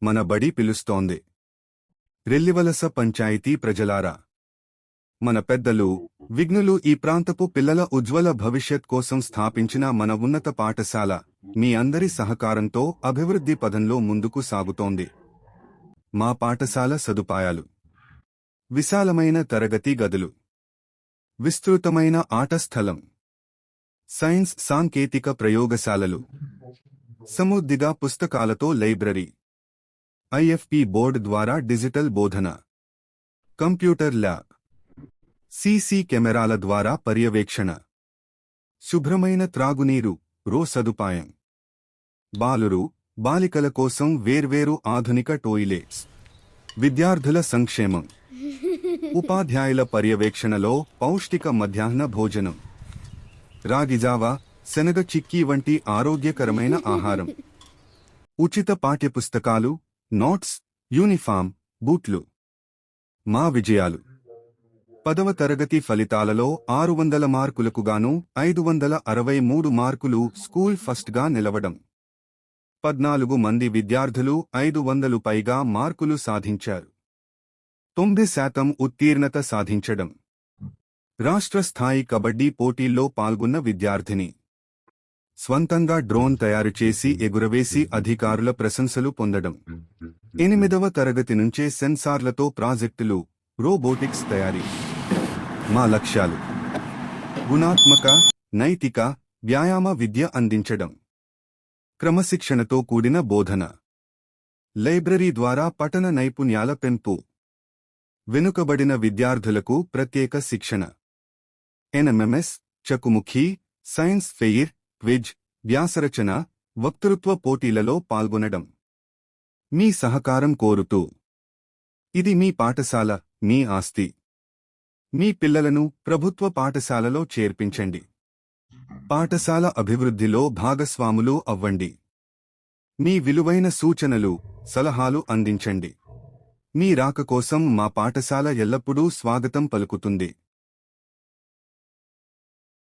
మన బడి పిలుస్తోంది. రెల్లివలస పంచాయతీ ప్రజలారా, మన పెద్దలు, విఘ్నులు ఈ ప్రాంతపు పిల్లల ఉజ్వల భవిష్యత్ కోసం స్థాపించిన మన ఉన్నత పాఠశాల మీ అందరి సహకారంతో అభివృద్ధి పదంలో ముందుకు సాగుతోంది. మా పాఠశాల సదుపాయాలు: విశాలమైన తరగతి గదులు, విస్తృతమైన ఆట స్థలం, సైన్స్ సాంకేతిక ప్రయోగశాలలు, సమృద్ధిగా పుస్తకాలతో లైబ్రరీ, ఐఎఫ్పి బోర్డు ద్వారా డిజిటల్ బోధన, కంప్యూటర్ ల్యాబ్, సీసీ కెమెరాల ద్వారా పర్యవేక్షణ, శుభ్రమైన త్రాగునీరు, రో సదుపాయం, బాలురు, బాలికల కోసం వేర్వేరు ఆధునిక టాయిలెట్స్, విద్యార్థుల సంక్షేమం, ఉపాధ్యాయుల పర్యవేక్షణలో పౌష్టిక మధ్యాహ్న భోజనం, రాగిజావా, శనగ చిక్కీ వంటి ఆరోగ్యకరమైన ఆహారం, ఉచిత పాఠ్యపుస్తకాలు, నోట్స్, యూనిఫామ్, బూట్లు. మా విజయాలు: 10వ తరగతి ఫలితాలలో 600 మార్కులకు గాను 563 మార్కులు స్కూల్ ఫస్ట్గా నిలవడం, 14 మంది విద్యార్థులు 500 పైగా మార్కులు సాధించారు, 90% ఉత్తీర్ణత సాధించడం, రాష్ట్ర స్థాయి కబడ్డీ పోటీల్లో పాల్గొన్న విద్యార్థిని, స్వంతంగా డ్రోన్ తయారుచేసి ఎగురవేసి అధికారుల ప్రశంసలు పొందడం, 8వ తరగతి నుంచే సెన్సార్లతో ప్రాజెక్టులు, రోబోటిక్స్ తయారీ. మా లక్ష్యాలు: గుణాత్మక, నైతిక, వ్యాయామ విద్య అందించడం, క్రమశిక్షణతో కూడిన బోధన, లైబ్రరీ ద్వారా పఠన నైపుణ్యాల పెంపు, వెనుకబడిన విద్యార్థులకు ప్రత్యేక శిక్షణ, ఎన్ఎంఎంఎస్, చకుముఖి, సైన్స్ ఫెయిర్, క్విజ్, వ్యాసరచన, వక్తృత్వ పోటీలలో పాల్గొనడం. మీ సహకారం కోరుతూ. ఇది మీ పాఠశాల, మీ ఆస్తి. మీ పిల్లలను ప్రభుత్వ పాఠశాలలో చేర్పించండి. పాఠశాల అభివృద్ధిలో భాగస్వాములు అవ్వండి. మీ విలువైన సూచనలు, సలహాలు అందించండి. మీ రాక కోసం మా పాఠశాల ఎల్లప్పుడూ స్వాగతం పలుకుతుంది.